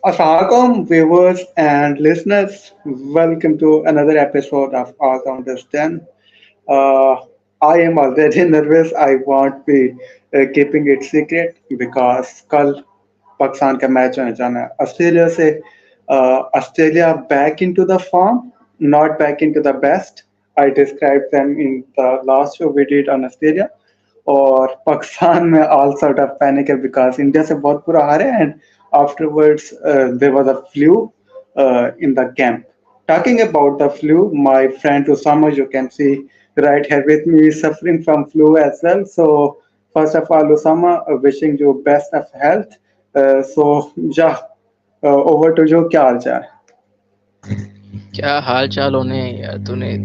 Assalamualaikum viewers and listeners. Welcome to another episode of AllRounders Den. Uh, I am already nervous. I won't be keeping it secret because कल पाकिस्तान का match होने जाना है Australia से. Australia back into the form, not back into the best. I described them in the last show we did on Australia. और पाकिस्तान में all sort of panic है because India से बहुत बुरा हारे and afterwards there was a flu in the camp. Talking about the flu, my friend Usama, you can see right here with me, is suffering from flu as well. So first of all, Usama, wishing you best of health. Yeah, over to you. क्या हाल चाल? क्या हाल चाल होने हैं यार तूने।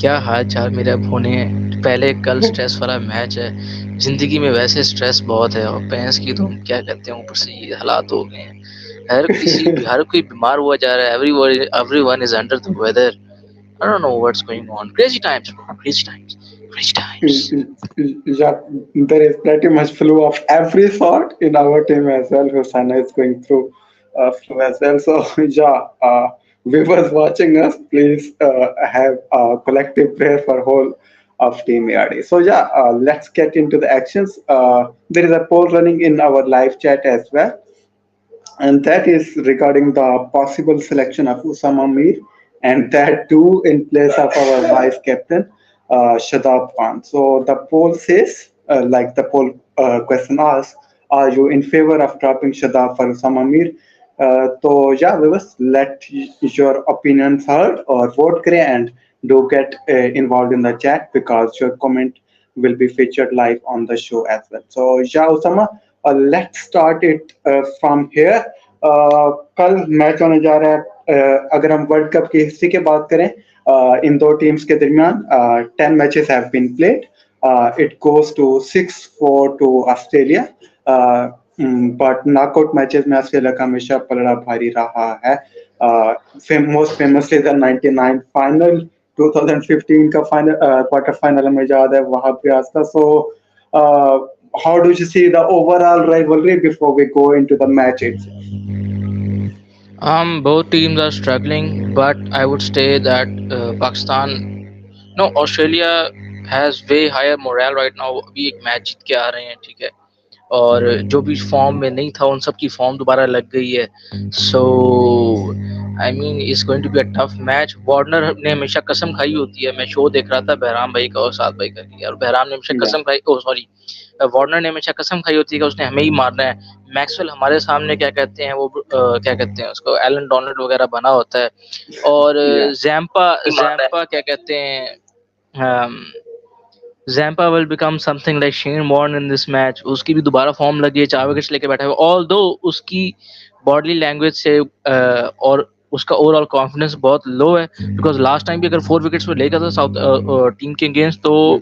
क्या हाल चाल मेरे अब होने हैं। पहले कल स्ट्रेस वाला मैच है। जिंदगी में वैसे स्ट्रेस बहुत है और भैंस की तो हम क्या कहते हैं, ऊपर से ये हालात हो गए हैं। हर कोई बीमार हुआ जा रहा है। Everyone is under the weather. I don't know what's going on. Crazy times, crazy times, crazy times. Yeah, there is pretty much flu of every sort in our team as well. Husana is going through flu as well. So, yeah, viewers watching us, please have a collective prayer for whole of Team ARD. So, yeah, let's get into the actions. There is a poll running in our live chat as well, and that is regarding the possible selection of Usama Mir, and that too in place of our vice captain Shadab Khan. So the poll says, like the poll question asks, are you in favor of dropping Shadab for Usama Mir? So yeah, viewers, let your opinions heard or vote kare and do get involved in the chat because your comment will be featured live on the show as well. So yeah, Usama, let's start it from here. कल match होने जा रहा है. अगर हम world cup की history की बात करें, इन दो टीम्स के दरमियान 10 matches have been played. It goes to 6-4 to Australia. But knockout matches में ऑस्ट्रेलिया का हमेशा पलड़ा भारी रहा है. मोस्ट फेमसली द 99 फाइनल, 2015 का फाइनल, क्वार्टर फाइनल हमें याद है, वहां पे आज था. सो how do you see the overall rivalry before we go into the match itself? Both teams are struggling, but I would say that Australia has way higher morale right now. अभी एक match जीत के आ रहे हैं, ठीक है। और जो भी फॉर्म में नहीं था उन सब की फॉर्म दोबारा लग गई है। So I mean it's going to be a tough match. Warner ने हमेशा कसम खाई होती है। मैं शो देख रहा था बहराम भाई का और साथ भाई का, और बहराम ने हमेशा Yeah. कसम खाई, ओ सॉरी, वार्नर ने हमेशा कसम खाई होती है कि उसने हमें ही मारना है। मैक्सवेल हमारे सामने क्या कहते हैं वो क्या कहते हैं उसको, एलन डोनाल्ड वगैरह बना होता है। और Yeah. जैम्पा जैम्पा क्या कहते हैं, Zampa will become something like Shane Warne in this match. उसकी भी दोबारा फॉर्म लगी है, 4 विकेट्स लेके बैठा है। ऑल्दो उसकी बॉडी लैंग्वेज से और उसका ओवरऑल कॉन्फिडेंस बहुत लो है, बिकॉज लास्ट टाइम भी अगर 4 विकेट्स पे लेगा था साउथ टीम के अगेंस्ट, तो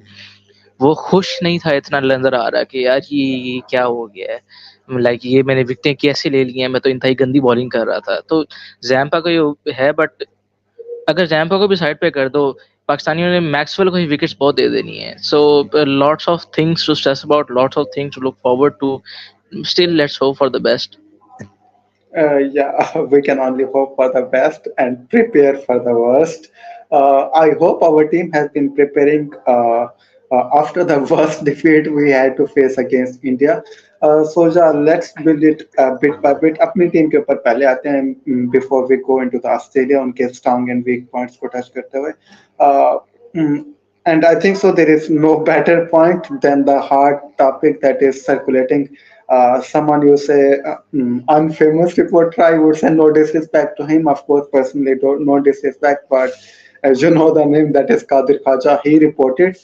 वो खुश नहीं था इतना नजर आ रहा कि यार ये क्या हो गया है, लाइक ये मैंने विकेटें कैसे ले ली हैं, मैं तो इंतहाई गंदी बॉलिंग कर रहा था। तो जैम्पा का ये है, बट अगर जैम्पा को भी साइड पे कर दो, पाकिस्तानियों ने मैक्सवेल को ही विकेट्स बहुत दे देनी है। So lots of things to stress about, lots of things to look forward to. Still let's hope for the best. Yeah, we can only hope for the best and prepare for the worst. I hope our team has been preparing after the worst defeat we had to face against India. So yeah, let's build it bit by bit. अपनी team के ऊपर पहले आते हैं before we go into the Australia उनके strong and weak points को touch करते हुए. Uh, mm, and I think so there is no better point than the hard topic that is circulating. Someone you say unfamous reporter, I would say no disrespect to him, of course, personally, no disrespect, but as you know the name, that is Qadir Khaja. He reported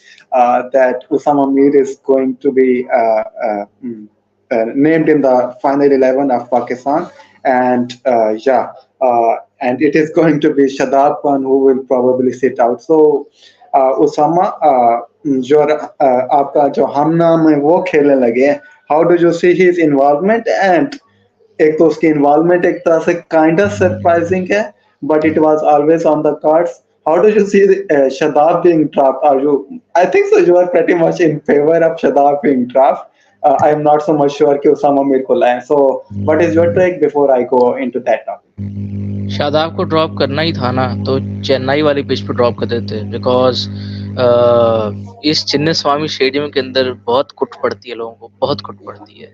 that Usama Mir is going to be named in the final 11 of Pakistan, and and it is going to be Shadab Khan who will probably sit out. So Usama, जो आपका जो हम नाम है वो खेलने लगे हैं. How do you see his involvement? And एक तो उसकी involvement एक तरह से kind of surprising है, but it was always on the cards. How do you see Shadab being dropped? I think so. You are pretty much in favor of Shadab being dropped. I am not so much sure कि उसामा मीर को लाएं. So what is your take before I go into that topic? Shadab को drop करना ही था ना तो चेन्नई वाली pitch पे ड्रॉप कर देते बिकॉज इस चिन्नी स्वामी स्टेडियम के अंदर बहुत कुट पड़ती है, लोगों को बहुत कुट पड़ती है।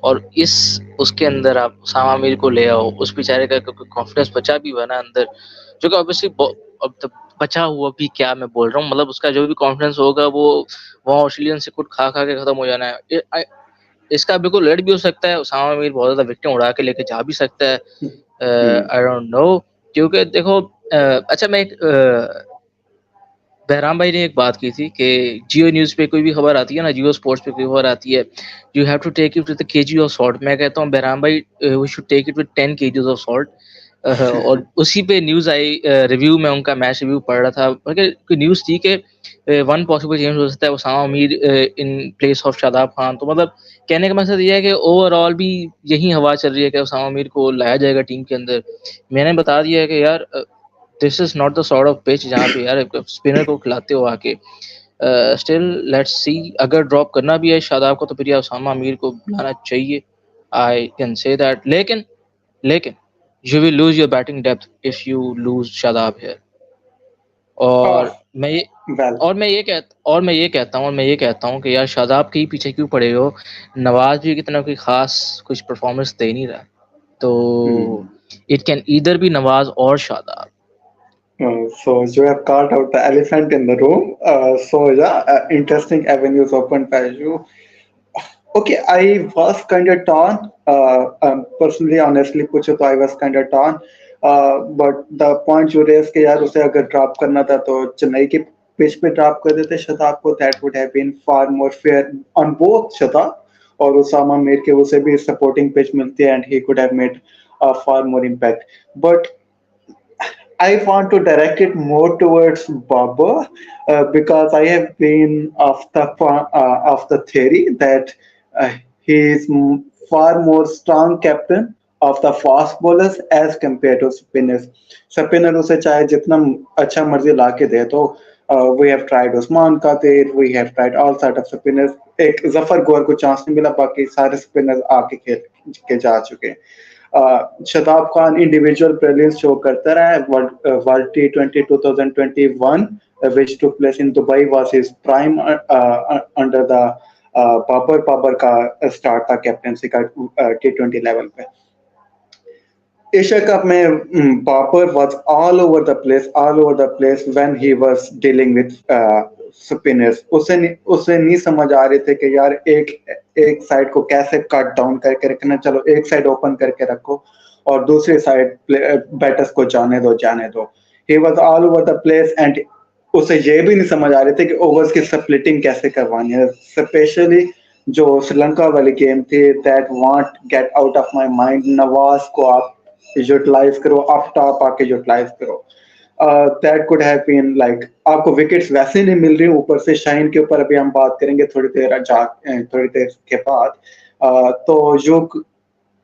और इस उसके अंदर आप उसामा मीर को ले आओ, उस बेचारे का कॉन्फिडेंस बचा भी हुआ ना अंदर, जो कि ऑब्वियसली अब तक बचा हुआ भी, क्या मैं बोल रहा हूँ, मतलब उसका जो भी कॉन्फिडेंस होगा वो वहाँ ऑस्ट्रेलियन से कुट खा खा के खत्म हो जाना है। इसका बिल्कुल लेट भी हो सकता है, उसामा मीर बहुत ज्यादा विकेट उड़ा के लेके जा भी सकता है। Hmm. आई डोंट नो, क्योंकि देखो अच्छा मैं एक बहराम भाई ने एक बात की थी कि जियो न्यूज़ पे कोई भी खबर आती है ना, जियो स्पोर्ट्स पे कोई खबर आती है, you have to take it with kg of salt. मैं कहता हूँ बहराम भाई, we should take it with 10 kgs of salt. और उसी पे न्यूज़ आई, रिव्यू में उनका मैच रिव्यू पढ़ रहा था, बल्कि कोई न्यूज़ थी कि वन पॉसिबल चेंज हो सकता है Usama Mir in place of Shadab Khan. तो मतलब कहने का मकसद ये है कि ओवरऑल भी यही हवा चल रही है कि उसामा मीर को लाया जाएगा टीम के अंदर। मैंने बता दिया है कि यार this is not the sort of pitch जहाँ पे यार स्पिनर को खिलाते हो आके। स्टिल लेट्स सी, अगर ड्रॉप करना भी है शादाब को तो फिर यार उसामा मीर को बुलाना चाहिए। आई कैन से दैट, लेकिन you will lose your batting depth if you lose Shadab है। और Oh, मैं ये well. और मैं ये कहता हूँ कि यार शादाब के ही पीछे क्यों पड़े हो। नवाज भी कितना कोई खास कुछ परफॉर्मेंस दे नहीं रहा, तो Hmm. It can either be Nawaz और Shadab. So you have caught out the elephant in the room. So yeah, interesting avenues open by you. Okay, I was kind of torn. Personally, honestly, पूछो तो I was kind of torn. But the point you raised कि यार उसे अगर drop करना था तो चेन्नई की पिच पे ड्रॉप कर देते शताब को. That would have been far more fair on both शताब और उसामा मीर के उसे भी सपोर्टिंग पिच मिलती है and he could have made far more impact. But I want to direct it more towards Baba because I have been of the theory that he is far more strong captain of the fast bowlers as compared to spinners. Spinner उसे चाहे जितना अच्छा मर्जी ला के दे तो we have tried Usman Qadir, we have tried all sort of spinners. एक जफर गोर को चांस नहीं मिला, बाकी सारे स्पिनर आके खेल के जा चुके हैं. शताब खान इंडिविजुअल प्रेलिम्स शो करता रहा है. World T20 2021 which took place in Dubai was his prime under the Babar का स्टार्ट था कैप्टनसी का T20 लेवल पे. एशिया कप में Babar was all over the place when he was dealing with spinners. उसे नहीं समझ आ रहे थे कि यार एक साइड को कैसे कट डाउन करके रखना. चलो एक साइड ओपन करके रखो और दूसरी साइड बैटर्स को जाने दो. He was all over the place and उसे ये भी नहीं समझ आ रहे थे कि ओवर्स की स्प्लिटिंग कैसे करवानी है. स्पेशली जो श्रीलंका वाली गेम थी, that want get out of my mind. Nawaz को आप यूटिलाइज करो, अप टॉप आके यूटिलाइज करो. That could have been like, आपको विकेट्स वैसे नहीं मिल रही, ऊपर से शाइन के ऊपर अभी हम बात करेंगे थोड़ी देर के बाद. तो जो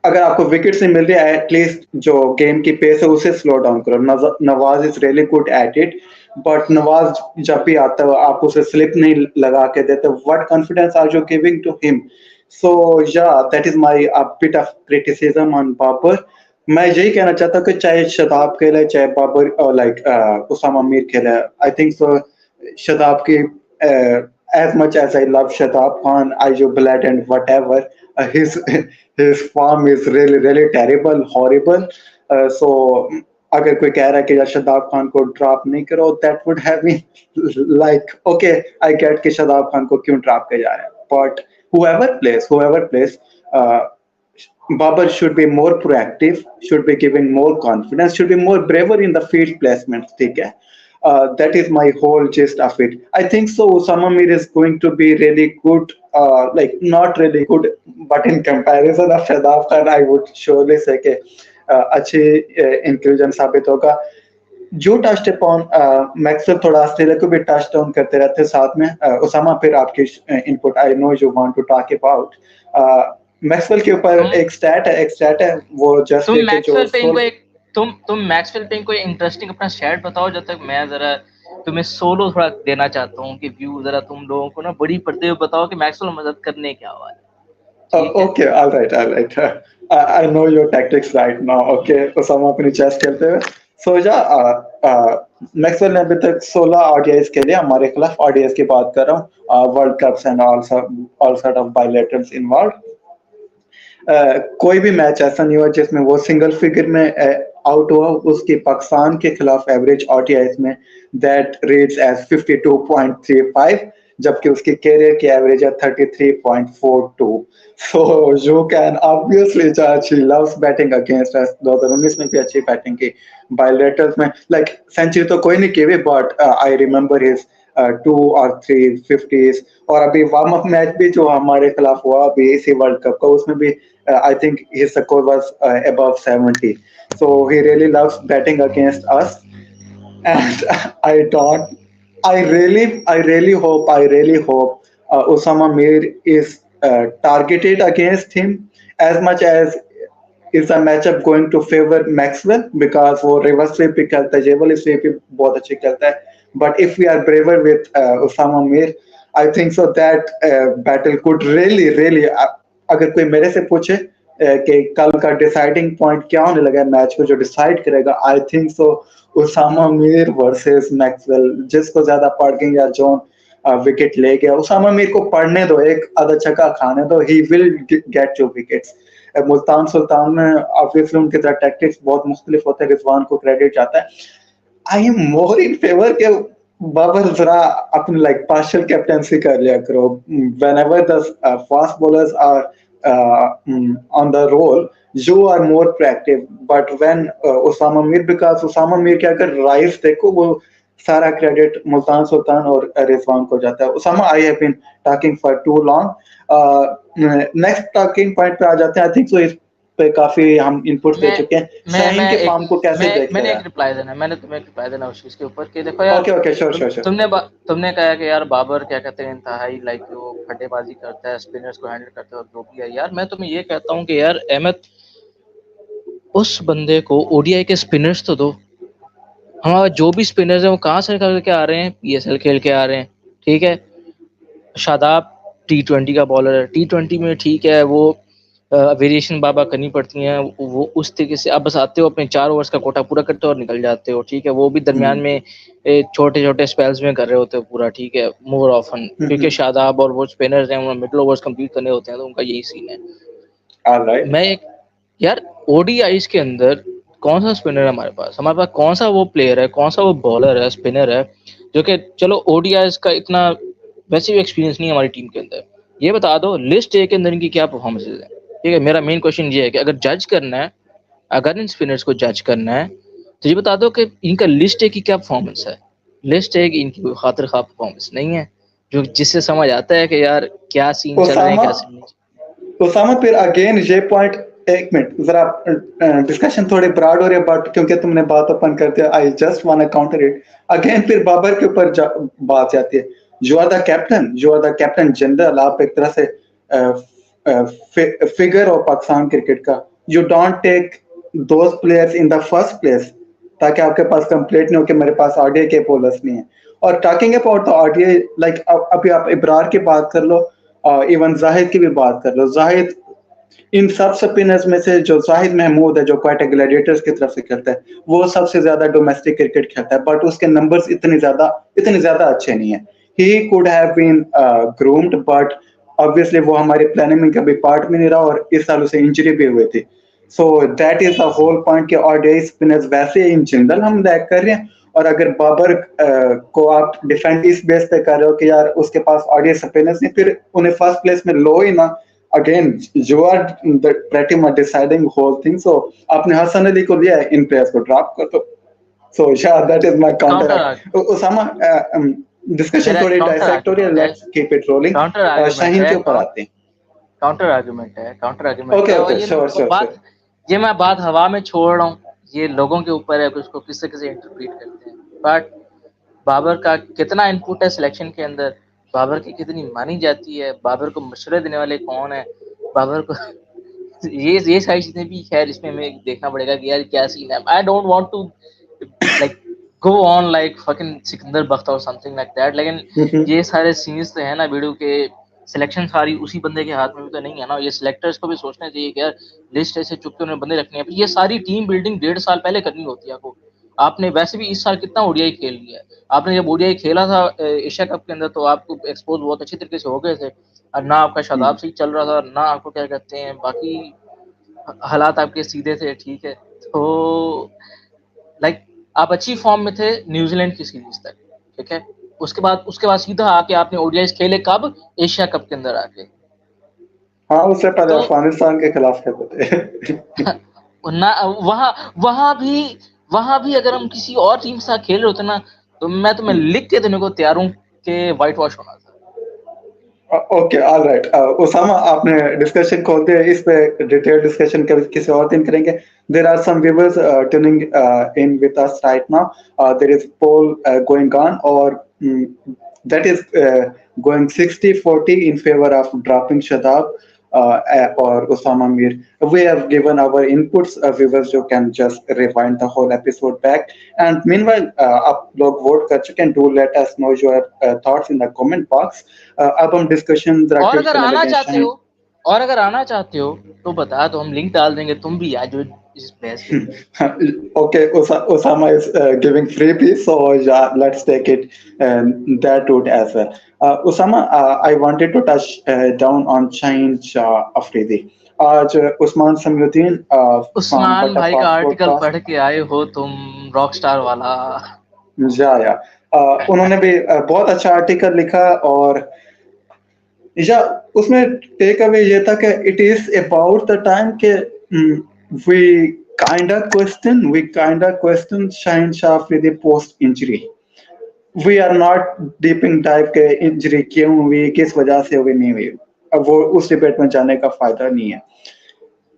अगर आपको विकेट्स नहीं मिल रही, एटलीस्ट जो गेम की पेस है उसे स्लो डाउन करो. Nawaz is really good at it, but Nawaz जब भी आता है आप उसे स्लिप नहीं लगा के देते. What confidence are you giving to him? So yeah that is my bit of criticism on Babar. मैं यही कहना चाहता हूँ कि चाहे शताब खेले चाहे बाबर और लाइक उसामा मीर खेले, आई थिंक सो शताब की as much as I love Shadab Khan, I jubilate and whatever, his form is really terrible, horrible. So अगर कोई कह रहा है कि यार शदाब खान को ड्रॉप नहीं करो, that would have been like okay, I get कि शदाब खान को क्यों ड्रॉप किया जा रहा है. But whoever plays, uh, Babar should be more proactive, should be giving more confidence, should be more braver in the field placements. ठीक है. That is my whole gist of it. I think so. Usama Mir is going to be really good, like not really good, but in comparison of Shadab Khan, I would surely say कि अच्छी inclusion साबित होगा. जो touch upon Maxwell थोड़ा Australia को भी touch down करते रहते हैं साथ में. उसामा, फिर आपकी input. I know you want to talk about Maxwell के ऊपर. तुम एक स्टैट है वो जस्ट तुम देखे जो मैक्सवेल पे इनको एक तुम मैक्सवेल पे इनको इंटरेस्टिंग अपना स्टैट बताओ, जब तक मैं जरा तुम्हें सोलो थोड़ा देना चाहता हूँ कि व्यू जरा तुम लोगों को ना बड़ी पर्दे पे बताओ कि मैक्सवेल मदद करने क्या हुआ है। ठीक है। Okay, all right, all right. I know your tactics right now. Okay, Osama अपनी चेस खेलते हुए सो जा मैक्सवेल ने अभी तक 16 ओडीआईस के लिए हमारे खिलाफ ओडीआईस की बात कर रहा हूँ world cups and all sort of bilaterals involve कोई भी मैच ऐसा नहीं हुआ जिसमें वो सिंगल फिगर में आउट हुआ उसकी पाकिस्तान के खिलाफ एवरेज ओडीआईस में दैट रीड्स एज 52.35 जबकि उसकी कैरियर की एवरेज है 33.42 सो यू कैन ऑब्वियसली जज he loves batting against us 2019 में भी अच्छी बैटिंग की बायलैटरल्स में लाइक सेंचुरी तो कोई नहीं की हुई बट आई रिमेंबर हिज 2 और 3 50s और अभी वार्म अप मैच भी जो हमारे खिलाफ हुआ अभी इसी वर्ल्ड कप का उसमें भी I think his score was above 70 so he really loves batting against us and I don't I really hope Usama Mir is targeted against him as much as is the matchup going to favor Maxwell because वो reverse sweep भी खेलता है जेवल sweep भी बहुत अच्छी खेलता है but if we are braver with Usama Mir I think so that battle could really अगर कोई मेरे से पूछे कि कल का डिसाइडिंग पॉइंट क्या होने लगा मैच को जो डिसाइड करेगा I think so Usama Mir versus Maxwell जिसको ज्यादा पड़ गई या जोन विकेट ले गया उसामा मीर को पढ़ने दो एक आधा छक्का खाने दो he will get 2 wickets Multan Sultan में ऑब्वियसली उनके तरह टैक्टिक्स बहुत मुख्तलिफ होते हैं रिजवान को क्रेडिट जाता है I am more in favour के बाबर जरा अपनी लाइक पार्शियल कैप्टेंसी कर लिया करो whenever the fast bowlers are on the roll you are more proactive but when Usama Mir because Usama Mir के अगर राइस देखो वो सारा क्रेडिट मुल्तान सुल्तान और रिजवान को जाता है Usama I have been talking for too long next talking point पे आ जाते हैं आई थिंक सो इस पे काफी हम इनपुट दे मैं चुके हैं मैं शाहीन मैं के एक फॉर्म को कैसे देख मैंने रहे एक हैं रिप्लाई देना है, मैंने तुम्हें एक रिप्लाई देना उस चीज के ऊपर कि देखो यार, ओके ओके श्योर तुम श्योर श्योर तुमने कहा कि यार बाबर क्या कहते हैं इंतहाई लाइक वो फटेबाजी करता है, स्पिनर्स को हैंडल करता है और जो भी है यार, मैं तुम्हें ये कहता हूँ कि यार अहमद, उस बंदे को ओडीआई के स्पिनर्स तो दो। हमारा जो भी स्पिनर्स है वो कहाँ से निकल के आ रहे हैं, पीएसएल खेल के आ रहे हैं, ठीक है। शादाब टी20 का बॉलर है, टी20 में ठीक है वो वेरिएशन बाबा करनी पड़ती हैं, वो उस तरीके से आप बस आते हो अपने 4 ओवर्स का कोटा पूरा करते हो और निकल जाते हो, ठीक है। वो भी दरमियान में छोटे छोटे स्पेल्स में कर रहे होते हो पूरा, ठीक है, मोर ऑफन, क्योंकि शादाब और वो स्पिनर्स हैं उन्हें मिडिल ओवर्स कंप्लीट करने होते हैं, तो उनका यही सीन है। ऑलराइट मैं एक यार ओडीआईस के अंदर कौन सा स्पिनर है हमारे पास कौन सा वो प्लेयर है, कौन सा वो बॉलर है, स्पिनर है जो कि चलो ओडीआईस का इतना वैसे भी एक्सपीरियंस नहीं है हमारी टीम के अंदर। ये बता दो लिस्ट ए के अंदर इनकी क्या परफॉर्मेंसेज है, ठीक है। मेरा मेन क्वेश्चन ये है कि अगर जज करना है, अगर इन स्पिनर्स को जज करना है तो ये बता दो कि इनका लिस्ट ए की क्या परफॉर्मेंस है। लिस्ट ए की इनकी कोई खातिर खा परफॉर्मेंस नहीं है जो जिससे समझ आता है कि यार क्या सीन चल रहे हैं, ओसामा क्या सीन नहीं। उसामा फिर अगेन ये पॉइंट एक मिनट जरा डिस्कशन थोड़ी ब्रॉड हो रही है बट क्योंकि तुमने बात ओपन कर दिया I just want counter it again फिर बाबर के ऊपर बात जाती है you are the captain general आप एक तरह से फिगर ऑफ पाकिस्तान क्रिकेट का you don't take those players in the first place ताकि आपके पास कंप्लीट नहीं हो कि मेरे पास आरडीआई के बॉलर्स नहीं है और talking about the RDI like अभी आप इब्रार की बात कर लो इवन जाहिद की भी बात कर लो जाहिद इन सब स्पिनर्स में से जो जाहिद महमूद है जो क्वाइट ग्लैडिएटर्स की तरफ से खेलता है वो सबसे ज्यादा डोमेस्टिक क्रिकेट खेलता है बट उसके नंबर्स इतने ज्यादा अच्छे नहीं है he could have been groomed but obviously वो हमारी प्लानिंग में कभी पार्ट में नहीं रहा और इस साल उसे इंजरी भी हुई थी so that is the whole point कि ओडीआई स्पिनर्स वैसे इन जनरल हम लैक कर रहे हैं और अगर बाबर को आप डिफेंड इस बेस पे कर रहे हो कि यार उसके पास ओडीआई स्पिनर्स नहीं फिर उन्हें फर्स्ट प्लेस में लो ही ना again you are the pretty much deciding whole thing so आपने हसन अली को लिया है इन प्लेयर्स को ड्रॉप कर दो so yeah that is my counter counter Usama discussion थोड़ी डाइसेक्ट हो रही है let's keep it rolling counter argument Shaheen के है ऊपर आते हैं काउंटर आर्गुमेंट है काउंटर आर्गुमेंट ओके है और ओके श्योर श्योर बात ये मैं बात हवा में छोड़ रहा हूँ, ये लोगों के ऊपर है कि उसको किससे किसे इंटरप्रेट करते हैं। बट बाबर का कितना इनपुट है सिलेक्शन के अंदर, बाबर की कितनी मानी जाती है, बाबर को मशवरे देने वाले कौन है, बाबर को ये सारी चीजें भी खैर इसमें हमें देखना पड़ेगा कि यार क्या सीन है। I don't want to like go on like fucking Sikandar Bakht और समथिंग लाइक दैट, लेकिन ये सारे सीन्स तो है ना वीडियो के, सिलेक्शन सारी उसी बंदे के हाथ में भी तो नहीं है ना। ये सिलेक्टर्स को भी सोचना चाहिए कि यार लिस्ट ऐसे चुप के उन्हें बंदे रखने हैं। ये सारी टीम बिल्डिंग 1.5 साल पहले करनी होती है आपको। आपने वैसे भी इस साल कितना ओडीआई खेल लिया है। आपने जब ओडीआई खेला था एशिया कप के अंदर, तो आपको एक्सपोज बहुत अच्छी तरीके से हो गए थे, और ना आपका शादाब सही चल रहा था, ना आपको क्या कहते हैं बाकी हालात आपके सीधे थे, ठीक है। तो लाइक आप अच्छी फॉर्म में थे न्यूजीलैंड की सीरीज तक, ठीक है। उसके बाद सीधा आके आपने ओडीआई खेले कब? एशिया कप के अंदर आके। हाँ, उससे पहले तो अफगानिस्तान के खिलाफ खेलते थे। ना वहां वहां भी वहां भी अगर हम किसी और टीम के साथ खेल रहे होते ना, तो मैं तुम्हें लिख के देने को तैयार हूँ कि व्हाइट वॉश होना था। Okay, all right. उसामा, आपने डिस्कशन खोल दिया, इस पे डिटेल डिस्कशन किसी और दिन करेंगे। There are some viewers tuning in with us right now. There is poll going on, or that is going 60-40 in favor of dropping Shadab or Usama Mir. We have given our inputs. Viewers, you can just rewind the whole episode back. And meanwhile, आप लोग vote कर चुके हैं. Do let us know your thoughts in the comment box. अब हम discussion जरा और tilt अगर करने आना लगे हैं चाहते हो शाहिन. और अगर आना चाहते हो तो बता दो, हम लिंक डाल देंगे, तुम भी आ जाओ इस बहस के अंदर। Okay, Osama is giving freebies, so yeah, let's take it that route as well. Osama, I wanted to touch down on Shaheen Shah Afridi. आज उस्मान समीउद्दीन फ्रॉम उस्मान भाई का बटरफास्ट आर्टिकल पढ़ पॉडकास्ट. के आए हो तुम, रॉक स्टार वाला। या उन्होंने भी बहुत अच्छा आर्टिकल लिखा. और या उसमें टेक अवे ये था कि it is about the time के we kinda question Shaheen Shah Afridi post injury. We are not deeping dive के इंजरी क्यों हुई, किस वजह से हुई, नहीं हुई. अब वो उस डिबेट में जाने का फायदा नहीं है.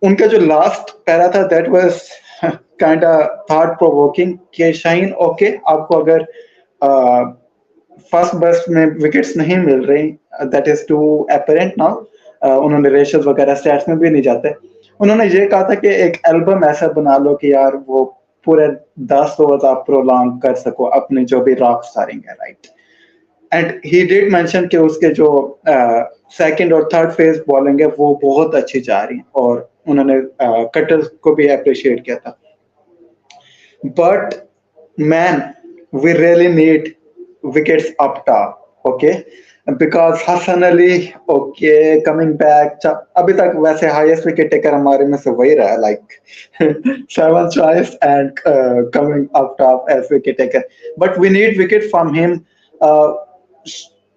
उनका जो लास्ट पैरा था that was kind thought provoking कि शाहीन, ओके, आपको अगर फर्स्ट बर्स्ट में विकेट्स नहीं मिल रही, that is too apparent now. उन्होंने रेशेस वगैरह स्टैट्स में भी नहीं जाते. उन्होंने ये कहा था कि एक एल्बम ऐसा बना लो कि यार वो पूरे 10 ओवर आप प्रोलॉन्ग कर सको अपने जो भी रॉक स्टारिंग है, right. And he did mention कि उसके जो सेकंड और थर्ड फेज बॉलिंग है वो बहुत अच्छी जा रही है, और उन्होंने कटर को भी अप्रिशिएट किया था. But man, we really need wickets up top, okay? Because Hassan Ali, okay, coming back. अभी तक वैसे highest wicket taker हमारे में से वही रहा है, like 7th choice and coming up top as wicket taker. But we need wicket from him. Uh,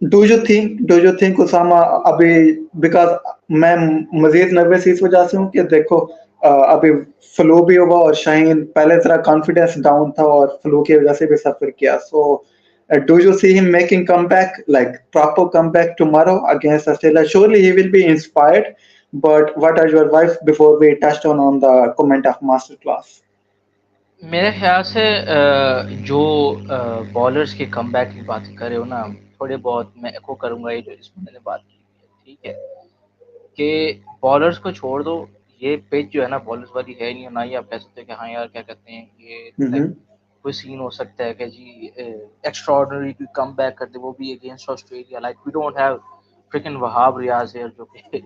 do you think Usama अभी, because मैं मजीद नर्वस इस वजह से हूँ कि देखो अभी फ्लू भी हुआ, और शाहीन पहले जरा कॉन्फिडेंस डाउन था और फ्लू की वजह से भी सफर किया. सो do you see him making comeback, like proper comeback tomorrow against Australia? Surely he will be inspired. But what are your vibes before we touched on the comment of masterclass? मेरे ख्याल से जो bowlers के comeback की बात कर रहे हो ना, थोड़े बहुत मैं एको करूंगा ये जो इसमें मैंने बात की है, ठीक है। कि बॉलर्स को छोड़ दो, ये पिच जो है ना बॉलर्स वाली है नहीं, ना ही आप कह सकते कि हाँ यार क्या कहते हैं ये लाइक Mm-hmm. कोई सीन हो सकता है कि जी एक्स्ट्राऑर्डिनरी कोई कम बैक कर दे, वो भी against Australia. Like we don't have freaking Wahab Riaz here जो कि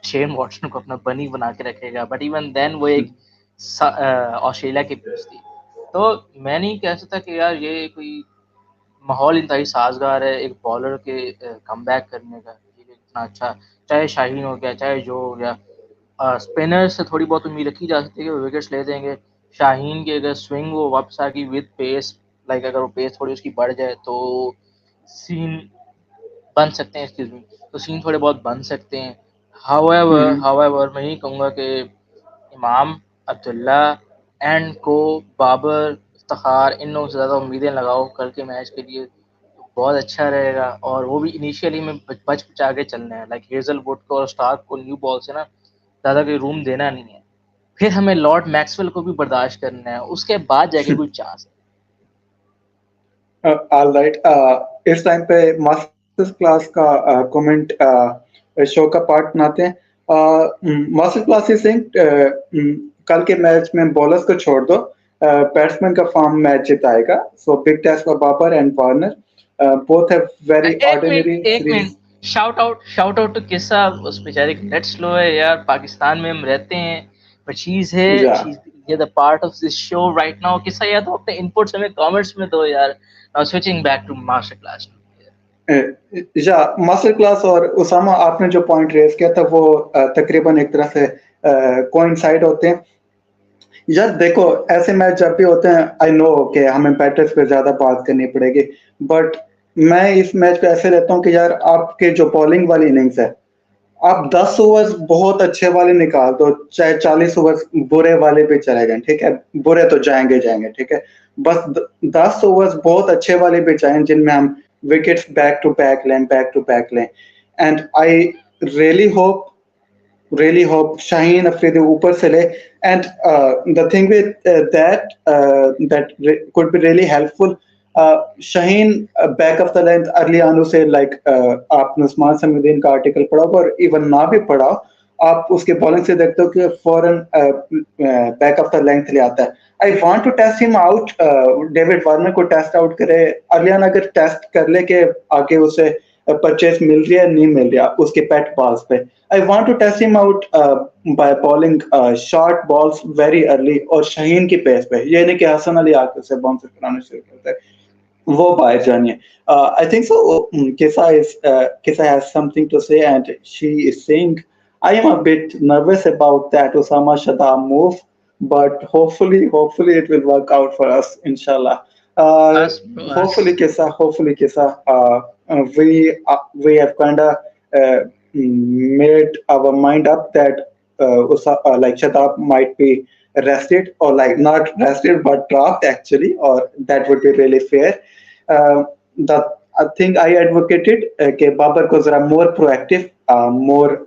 शेन वॉटसन को अपना बनी बना के रखेगा, बट इवन देन वो एक ऑस्ट्रेलिया के पीस थी। तो मैं नहीं कह सकता कि यार ये कोई माहौल इंतहाई साजगार है एक बॉलर के कमबैक करने का, ये इतना अच्छा। चाहे शाहीन हो गया, चाहे जो हो गया, स्पिनर से थोड़ी बहुत उम्मीद रखी जा सकती है कि वो विकेट्स ले देंगे। शाहीन की अगर स्विंग वो वापस आ गई विद पेस, लाइक अगर वो पेस थोड़ी उसकी बढ़ जाए तो सीन बन सकते हैं, एक्सक्यूज मी, तो सीन थोड़े बहुत बन सकते हैं। However Mm-hmm. हाउएवर मैं यही कहूँगा कि इमाम, अब्दुल्ला एंड को, बाबर, इफ्तिखार, इन लोगों से ज़्यादा उम्मीदें लगाओ कल के मैच के लिए तो बहुत अच्छा रहेगा। और वो भी इनिशियली में बच बचा के चलना है, लाइक हेजलवुड को और स्टार्क को न्यू बॉल से ना ज़्यादा कोई रूम देना नहीं है। फिर हमें लॉर्ड मैक्सवेल को भी बर्दाश्त करना है, उसके बाद जाके कोई चांस ऑल राइट. इस टाइम पे मास्टर क्लास का कमेंट शो का पार्ट बनाते हैं. मास्टर क्लास इज सेइंग कल के मैच में बॉलर्स को छोड़ दो, बैट्समैन का फॉर्म मैच जिताएगा. So big test for Babar and Warner. Both have है। वेरी एक मिनट ऑर्डिनरी एक series. Minute shout out to किस्सा। उस बेचारे की नेट स्लो है यार, पाकिस्तान में हम रहते हैं, but she Yeah. Is the part of this show right now. किस्सा यार, तो अपने इनपुट्स हमें कमेंट्स में दो यार। Now switching back to master class. या मास्टर क्लास और उसामा आपने जो पॉइंट रेज किया था वो तकरीबन एक तरह से कोइंसाइड होते हैं। यार देखो, ऐसे मैच जब भी होते हैं, आई नो कि हमें बैटर्स पे ज्यादा बात करनी पड़ेगी, बट मैं इस मैच पे ऐसे रहता हूँ कि यार आपके जो बॉलिंग वाली इनिंग्स है, आप 10 ओवर्स बहुत अच्छे वाले निकाल दो, चाहे 40 ओवर्स बुरे वाले पे चले जाएं, ठीक है, बुरे तो जाएंगे जाएंगे, ठीक है, बस 10 ओवर्स बहुत अच्छे वाले पे जाएं जिनमें हम विकेट्स बैक टू बैक लें। And I really hope really hope Shaheen Afridi ऊपर से ले, and the thing with that could be really helpful. Shaheen back of the length early on उसे like आपने उस्मान समीउद्दीन का आर्टिकल पढ़ा होगा और इवन ना भी पढ़ा, आप उसके बॉलिंग से देखते हो कि फॉरन बैक ऑफ द लेंथ ले आता है। I want to test him out, David Warner को टेस्ट आउट करे, अर्लियन अगर टेस्ट कर ले के आगे उसे परचेस मिल रही है नहीं मिल रहा उसके पेट बॉल्स पे। I want to test him out by bowling short balls very early और शहीन की पेस पे, ये नहीं कि हसन अली आके उसे बाउंसर कराने शुरू करते हैं, वो बाहर जानिए। आई think so Kisa has something to say and she is saying I am a bit nervous about that Osama Shada move, but hopefully it will work out for us, inshallah. Us, bro, Hopefully us. Kisa, we have kind of made our mind up that like Shadab might be rested, or like not rested but dropped actually, or that would be really fair. The thing I advocated कि बाबर को जरा मोर proactive, मोर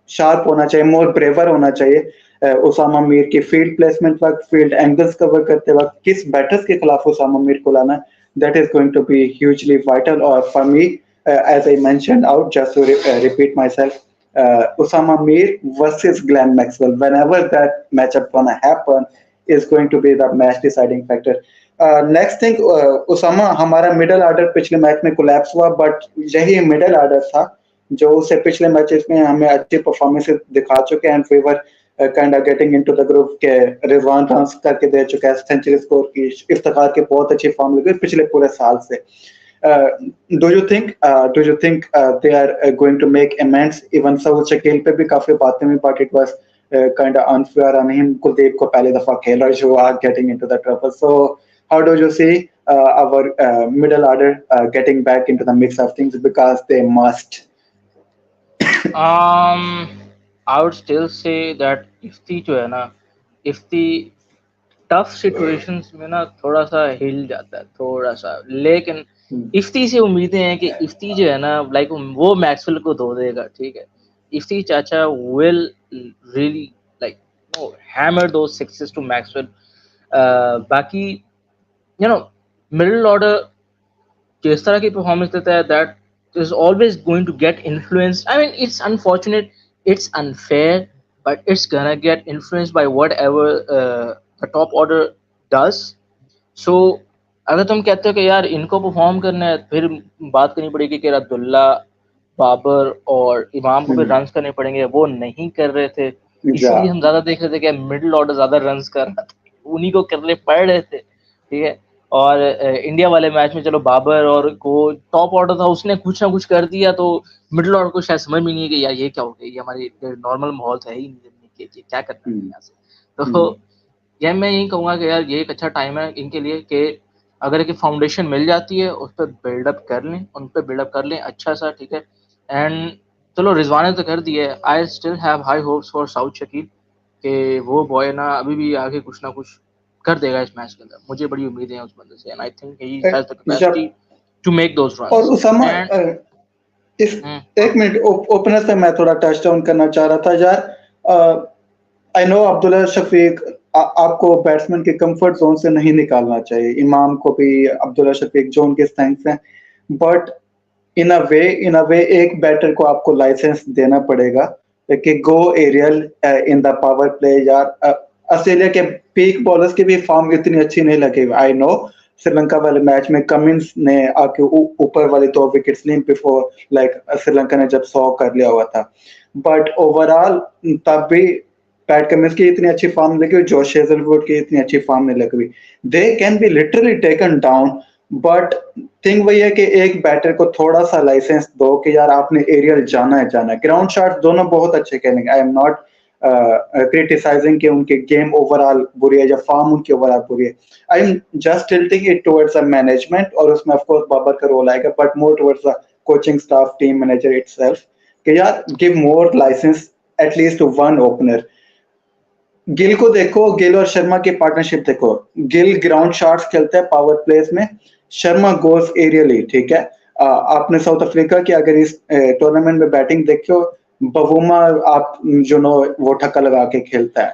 sharp होना चाहिए, मोर brewer होना चाहिए। उसामा मीर की field placement वक्त, field angles cover करते वक्त किस बैटर्स के खिलाफ उसामा मीर को लाना, that is going to be hugely vital. और for me, as I mentioned out, just to repeat myself, Usama Mir versus Glenn Maxwell, whenever that matchup gonna happen, is going to be the match deciding factor. Next thing, Usama, हमारा middle order पिछले match में collapse हुआ, but यही middle order था जो उसे पिछले matches में हमें अच्छी परफॉर्मेंस दिखा चुके हैं, and we were kind of getting into the group के रिजवान रन करके दे चुका है, सेंचुरी स्कोर की, इफ्तिखार की बहुत अच्छी फॉर्म लगी पिछले पूरे साल से। Uh, do you think they are going to make amends? Even Saud Shakil पे भी काफी बातें हुई, but it was kind of unfair on him. Kuldeep को पहली दफा खेला, जो are getting into the trouble. So how do you see our middle order getting back into the mix of things, because they must? Um, I would still say that Ifti जो है ना, Ifti tough situations में ना थोड़ा सा हिल जाता है, थोड़ा सा, लेकिन इफ्ती से उम्मीदें हैं कि इफ्ती जो है ना, लाइक वो मैक्सवेल को धो देगा, ठीक है। इफ्ती चाचा विल रियली लाइक हैमर दो सिक्सेस टू मैक्सवेल। बाकी यू नो मिडिल ऑर्डर जिस तरह की परफॉर्मेंस देता है, that is always going to get influenced. I mean, it's unfortunate, it's unfair, but it's gonna get influenced by whatever the top order does. So अगर तुम कहते हो कि यार इनको परफॉर्म करना है, फिर बात करनी पड़ेगी कि अब्दुल्ला, बाबर और इमाम को भी रन्स करने पड़ेंगे, वो नहीं कर रहे थे, इसीलिए Yeah. हम ज्यादा देख रहे थे कि मिडिल ऑर्डर ज्यादा रन्स कर रहा था, उन्हीं को करने पड़ रहे थे, ठीक है। और इंडिया वाले मैच में चलो बाबर और को टॉप ऑर्डर था, उसने कुछ ना कुछ कर दिया, तो मिडिल ऑर्डर को शायद समझ में नहीं है कि यार ये क्या हो गया, ये हमारी नॉर्मल माहौल है ही नहीं, कि क्या करना है यहाँ से। तो यार मैं यही कहूँगा कि यार ये एक अच्छा टाइम है इनके लिए कि अगर एक फाउंडेशन मिल जाती है उस पर बिल्डअप कर लें, उन पर बिल्डअप कर लें अच्छा सा, ठीक है। एंड चलो रिजवान ने तो कर दिया है, आई still have high hopes for south Shakeel कि वो बॉय ना अभी भी आगे कुछ ना कुछ कर देगा इस मैच के अंदर, मुझे बड़ी उम्मीदें हैं उस बंदे से, and I think he has the जब कैपेसिटी टू मेक दोस और रन्स। उसामा, एंड इस एक मिनट ओपनर से मैं थोड़ा टच डाउन करना चाह रहा था यार। आई नो अब्दुल्ला शफीक, आपको बैट्समैन के कंफर्ट जोन से नहीं निकालना चाहिए, इमाम को भी, अब्दुल्ला शफीक जो उनके स्ट्रेंथ्स हैं, बट इन अ वे एक बैटर को आपको लाइसेंस देना पड़ेगा कि go aerial in the power play. यार ऑस्ट्रेलिया के पीक बॉलर्स की भी फॉर्म इतनी अच्छी नहीं लगी, आई नो, श्रीलंका वाले मैच में कमिंस ने आके ऊपर वाले 2 विकेट्स ली बिफोर लाइक श्रीलंका ने जब 100 कर लिया हुआ था। बट ओवरऑल तब भी पैट कमिंस की इतनी अच्छी फॉर्म लगी और जॉश हेजलवुड की इतनी अच्छी फॉर्म नहीं लगी हुई। They can be literally taken down, but thing वही है कि एक बैटर को थोड़ा सा लाइसेंस दो कि यार आपने एरियल जाना है जाना है। ग्राउंड शॉट्स दोनों बहुत अच्छे खेलेंगे, आई एम नॉट क्रिटिसाइजिंग कि उनके गेम ओवरऑल बुरी है या फॉर्म उनकी ओवरऑल बुरी है। I am just tilting it towards a management, और उसमें ऑफ कोर्स बाबर का रोल आएगा, but more towards the coaching staff, team manager itself कि यार give more licence at least to one opener. Gill को देखो, गिल और शर्मा की पार्टनरशिप देखो, गिल ग्राउंड शॉट्स खेलते हैं पावर प्लेस में, शर्मा गोज एरियली, ठीक है। आपने साउथ अफ्रीका की अगर इस टूर्नामेंट में बैटिंग देखो, बवुमा आप जो नो वो ठक्का लगा के खेलता है।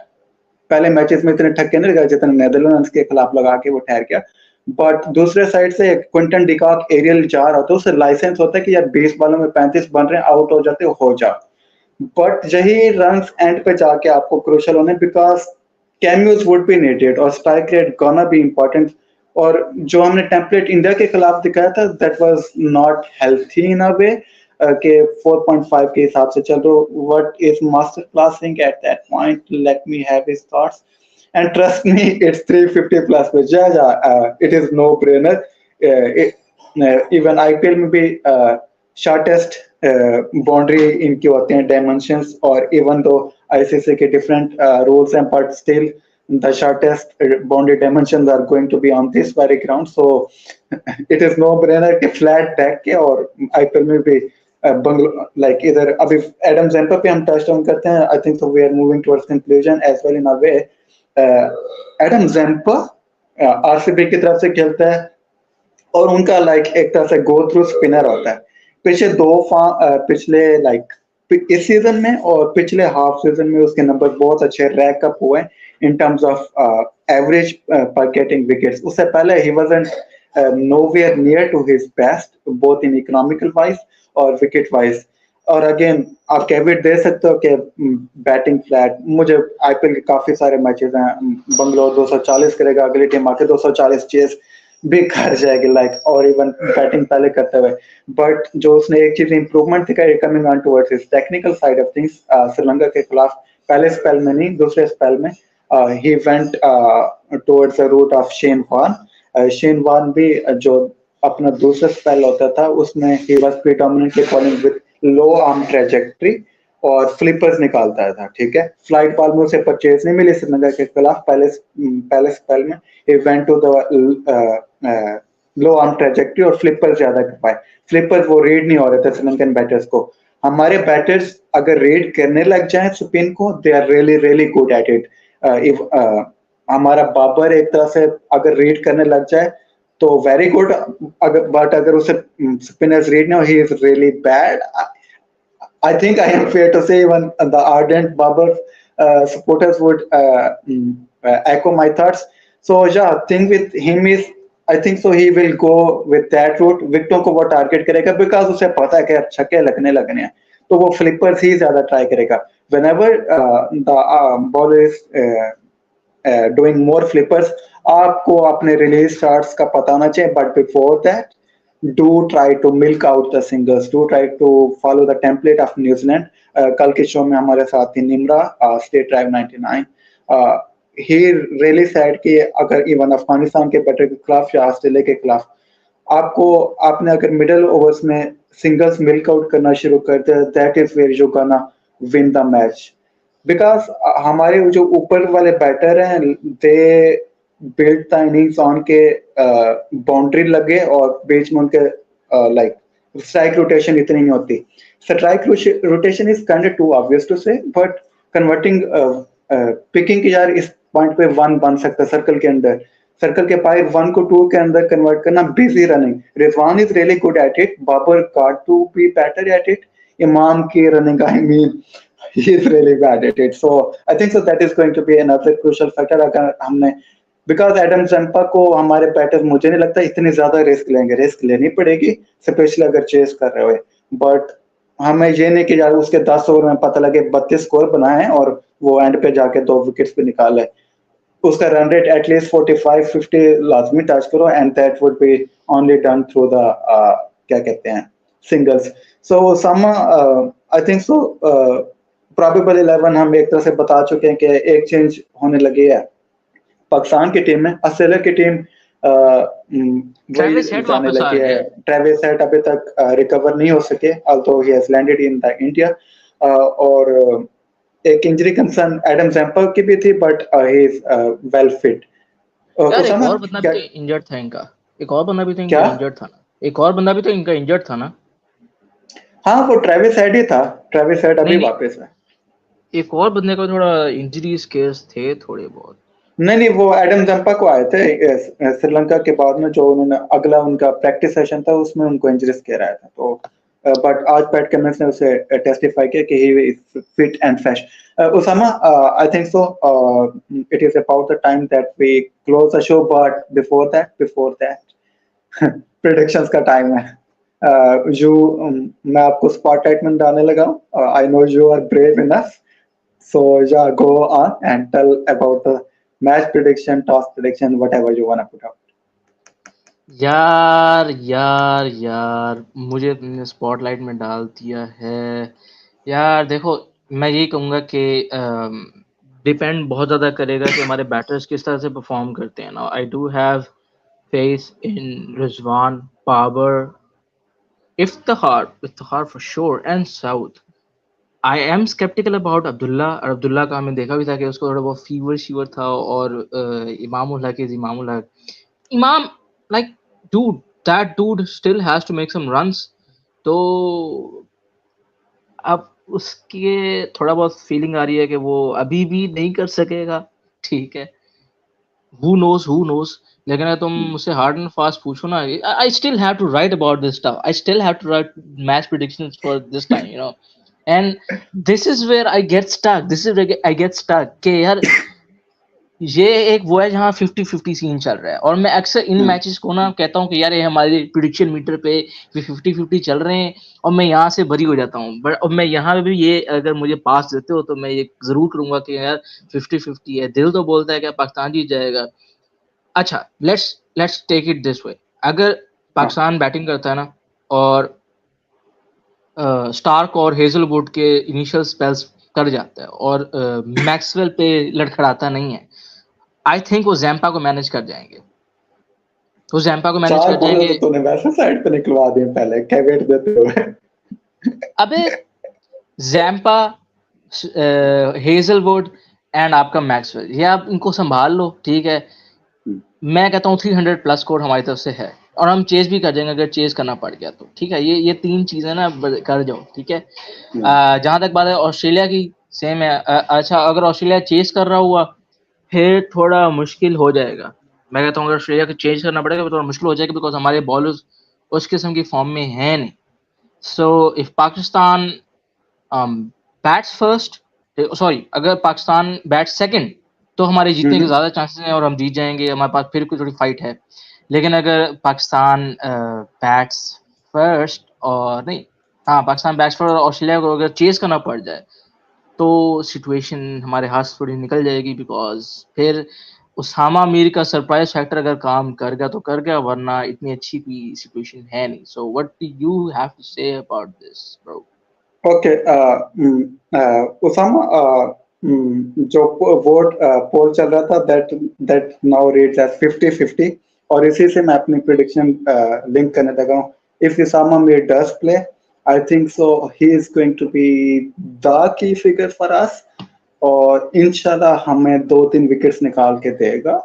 पहले मैचेस में इतने ठक्के नहीं लगा जितने नेदरलैंड्स के खिलाफ लगा के वो ठहर गया। बट दूसरे साइड से क्विंटन डिकॉक एरियल जा रहा था, उससे लाइसेंस होता है कि यार 20 बॉलों में 35 बन रहे हैं, आउट हो जाते हो जाओ। बट यही रन एंड पे जाके आपको क्रूशल होने, because cameos would be needed और strike rate gonna be important. और जो हमने टेम्पलेट इंडिया के खिलाफ दिखाया था that was not healthy in a way के 4.5 के हिसाब से चल रहे हो। What is master classing at that point, let me have his thoughts and trust me it's 350 plus पे जा it is no brainer। even IPL में भी शॉर्टेस्ट बाउंड्री इनकी होते हैं डायमेंशंस, और इवन दो आईसीसी के डिफरेंट रूल्स हैं, but still the shortest boundary dimensions are going to be on this very ground, so it is no brainer कि flat back के। और आईपीएल में भी बंगलो लाइक इधर अभी एडम जैम्पा पे हम टच ऑन करते हैं, I think so we are moving towards conclusion as well in a way. Adam Zampa RCB की तरफ से खेलता है, और उनका लाइक एक तरह से गो थ्रू स्पिनर होता है। पिछले पिछले लाइक इस सीजन में और पिछले हाफ सीजन में उसके नंबर बहुत अच्छे रैक अप हुए इन टर्म्स ऑफ एवरेज पर गेटिंग विकेट्स। उससे पहले ही wasn't nowhere near to his best both in economical wise और विकेट वाइज। और अगेन आप कैविट दे सकते हो कि बैटिंग फ्लैट। मुझे आईपीएल के काफी सारे मैचेस हैं, बंगलोर 240 करेगा, अगली टीम आके 240 चेस भी कर जाएगी लाइक, और इवन बैटिंग पहले करते हुए। बट जो उसने एक चीज इंप्रूवमेंट दिखाई coming on towards his technical side of things, Sri Lanka के खिलाफ पहले स्पेल में नहीं दूसरे स्पेल में he went towards the route of Shane Warne. Shane Warne भी जो अपना दूसरा स्पेल होता था उसमें he was predominantly bowling with low arm trajectory और फ्लिपर्स निकालता था, ठीक है। फ्लाइट बॉल में उसे परचेज नहीं मिली श्रीलंका के खिलाफ पहले स्पेल में। He went to the low arm trajectory और फ्लिपर्स ज्यादा कर पाए। फ्लिपर्स वो रीड नहीं हो रहे थे श्रीलंकन बैटर्स को। हमारे बैटर्स अगर रीड करने लग जाए स्पिन को, they are really really good at it. हमारा बाबर एक तरह से अगर रीड करने लग जाए तो वेरी गुड, अगर बट अगर उसे स्पिनर्स रीड नहीं हो, he is really bad. I think I am fair to say even the ardent Babar supporters would echo my thoughts. So yeah, thing with him is I think so he will go with that route। विकेटों को वो target करेगा because उसे पता है कि छक्के लगने हैं, तो वो फ्लिपर्स ही ज्यादा ट्राई करेगा। whenever the ball is doing more flippers, आपको अपने रिलीज शॉट्स का पता होना चाहिए, but before that do try to milk out the singles, do try to follow the template of New Zealand। कल के शो में हमारे साथ थी Nimra state drive 99। He really sad कि अगर इवन अफगानिस्तान के बैटर के खिलाफ या ऑस्ट्रेलिया के खिलाफ आपने अगर मिडिल ओवर्स में सिंगल्स मिल्क आउट करना शुरू कर दिया, that is where you gonna win the match. Because हमारे जो ऊपर वाले बैटर हैं they build the innings on के बाउंड्री लगे और बीच में उनके लाइक स्ट्राइक रोटेशन इतनी नहीं होती। Strike rotation is kind of too obvious to say, but converting picking यार इस पॉइंट पे वन बन सकता है सर्कल के अंदर, सर्कल के बाहर वन को टू के अंदर कन्वर्ट करना, busy running. Rizwan is really good at it, Babar got to be better at it. Imam की running I mean he is really bad at it, so I think so that is going to be another crucial factor। अगर हमने because Adam Zampa को हमारे batters मुझे नहीं लगता इतनी ज्यादा रिस्क लेंगे, रिस्क लेनी पड़ेगी स्पेशली अगर चेस कर रहे हो। बट हमें ये नहीं कि यार उसके 10 ओवर में पता लगे 32 स्कोर बनाए और वो एंड पे जाके 2 विकेट्स पे निकाले। उसका रन रेट एटलीस्ट 45-50 लाजमी टच करो, and that would be only done through the क्या कहते हैं singles. So some I think so probable 11 हम एक तरह से बता चुके हैं कि एक चेंज होने लगी है पाकिस्तान की टीम में. ऑस्ट्रेलिया की टीम ट्रेविस वही हेड जाने वापस आ लगी है. गया है। ट्रेविस हेड अभी तक रिकवर नहीं हो सके, although he has landed in the India. और एक इंजरी कंसर्न एडम जैम्पल की भी थी, but he is well fit. यार एक उसामा और बंदा भी क्या तो इंजर्ड था इनका। एक और बंदा भी तो इनका क्या इंजर्ड था ना। एक और बंदा भी तो इनका इंजर्ड था ना। हाँ, वो ट्रेविस हेड ही था. ट्रेविस हेड नहीं अभी नहीं, वापस है. एक और बंदे को थोड़ा इंजरीज केस थे थोड़े बहुत। नहीं नहीं, वो एडम जंपा को आए थे श्रीलंका के बाद में, जो उन्होंने अगला उनका प्रैक्टिस सेशन था उसमें उनको इंजरीज कह रहा था. तो बट आज पैट कमिंस ने उसे टेस्टिफाई किया कि he is fit and fresh. Usama, I think so it is about the time that we close the show, but before that predictions का टाइम है. यू मैं आपको स्पॉटलाइट में डालने लगा हूँ. I know you are brave enough. So yeah, go on and tell about the match prediction, toss prediction, whatever you wanna put out. यार यार यार, मुझे तुमने स्पॉटलाइट में डाल दिया है। यार देखो, मैं यही कहूँगा कि डिपेंड बहुत ज़्यादा करेगा कि हमारे बैटर्स किस तरह से परफॉर्म करते हैं ना। I do have faith in Rizwan, Babar, Iftihar for sure, and South. I am sceptical about Abdullah. और अब्दुल्ला का हमने देखा भी था कि उसको थोड़ा बहुत फीवर था। और इमामुल हक इज इमामुल हक। इमाम, like, dude, that dude still has to make some runs. तो अब उसके थोड़ा बहुत फीलिंग आ रही है कि वो अभी भी नहीं कर सकेगा। ठीक है, हु नोज। लेकिन अगर तुम मुझसे हार्ड एंड फास्ट पूछो ना, I still have to write about this stuff. I still have to write match predictions for this time, and this is where I get stuck. This is I get stuck कि यार, ये एक वो है जहाँ 50-50 scene चल रहा है। और मैं अक्सर इन Hmm. मैचेस को ना कहता हूँ कि यार ये हमारे प्रिडिक्शन मीटर पे भी 50-50 चल रहे हैं, और मैं यहाँ से बरी हो जाता हूँ। बट अब मैं यहाँ पे भी, ये अगर मुझे पास देते हो तो मैं ये जरूर करूंगा कि यार 50-50 है। दिल तो बोलता है कि पाकिस्तान जीत जाएगा। अच्छा, let's take it this way. अगर हाँ. पाकिस्तान बैटिंग करता है ना, और स्टार्क और हेजलवुड के इनिशियल स्पेल्स कर जाता है, और मैक्सवेल पे लड़खड़ाता नहीं है, आई थिंक वो जैम्पा को मैनेज कर जाएंगे। वो जैम्पा को मैनेज चार कर बॉलर तो जाएंगे। तूने वैसे साइड पे निकलवा दिए पहले कैवेट देते हुए. अबे, जैम्पा, हेजलवुड एंड आपका मैक्सवेल, ये आप इनको संभाल लो, ठीक है। मैं कहता हूँ 300+ स्कोर हमारी तरफ से है, और हम चेज भी कर जाएंगे अगर चेज करना पड़ गया तो। ठीक है, ये तीन चीजें ना कर जाओ, ठीक है। जहां तक बात है ऑस्ट्रेलिया की, सेम है। अच्छा, अगर ऑस्ट्रेलिया चेज कर रहा हुआ, फिर थोड़ा मुश्किल हो जाएगा। मैं कहता हूँ अगर ऑस्ट्रेलिया को चेंज करना पड़ेगा तो थोड़ा मुश्किल हो जाएगा, बिकॉज हमारे बॉलर्स उस किस्म की फॉर्म में है नहीं। So if Pakistan bats first, sorry, अगर पाकिस्तान बैट्स सेकंड, तो हमारे जीतने के ज्यादा चांसेस हैं और हम जीत जाएंगे। हमारे पास फिर कोई थोड़ी फाइट है। लेकिन अगर पाकिस्तान बैट्स फर्स्ट, और नहीं, हाँ, पाकिस्तान बैट्स फर्स्ट और ऑस्ट्रेलिया को अगर चेज करना पड़ जाए, तो सिचुएशन हमारे हाथ से थोड़ी निकल जाएगी। बिकॉज फिर उसामा मीर का सरप्राइज फैक्टर अगर काम कर गया तो कर गया, वरना इतनी अच्छी कोई सिचुएशन है नहीं। So what do you have to say about this, bro? Okay. Usama, जो वोट पोल चल रहा था, that that now reads as 50-50, और इसी से मैं अपनी प्रिडिक्शन लिंक करने लगा हूँ. If Usama Mir does play, I think so he is going to be the key figure for us, और इंशाल्लाह हमें 2-3 विकेट्स निकाल के देगा,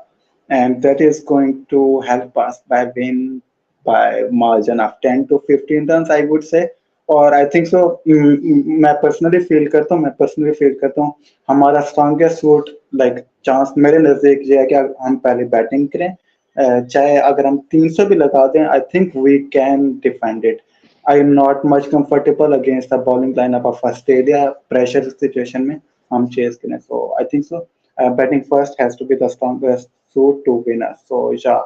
and that is going to help us by win by margin of 10 to 15 run, I would say. और आई think सो मैं personally feel करता हूँ हमारा स्ट्रॉन्गेस्ट सूट, लाइक चांस मेरे नजदीक ये है कि हम पहले बैटिंग करें. चाहे अगर हम 300 भी लगा दें, I think we can defend it. I am not much comfortable against the bowling lineup of Australia. Pressure situation में हम चेज करें, so I think so batting first has to be the strongest suit to win us. So yeah,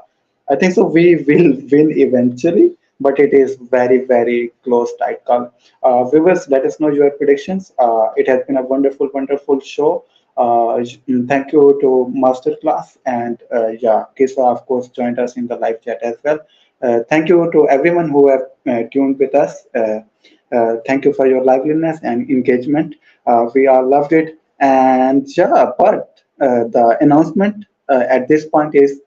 I think so. We will win eventually, but it is very, very close, tight call. Viewers, let us know your predictions. It has been a wonderful, wonderful show. Thank you to Masterclass and yeah, Kisa of course joined us in the live chat as well. Thank you to everyone who have tuned with us. Thank you for your liveliness and engagement. We all loved it. And yeah, but the announcement at this point is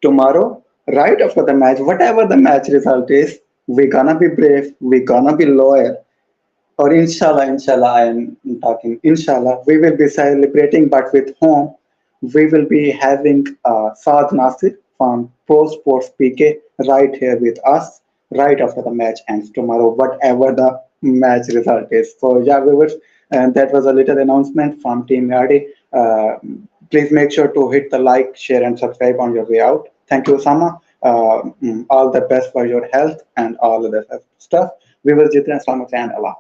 tomorrow, right after the match, whatever the match result is, we're gonna be brave, we're gonna be loyal, or inshallah, I am talking inshallah, we will be celebrating, but with home, we will be having Saad Nasir from Pro Sports PK right here with us, right after the match ends tomorrow, whatever the match result is. So, yeah, viewers, and that was a little announcement from Team Yardi. Please make sure to hit the like, share, and subscribe on your way out. Thank you, Osama. All the best for your health and all of that stuff. We will Jitna Salamat and Allah.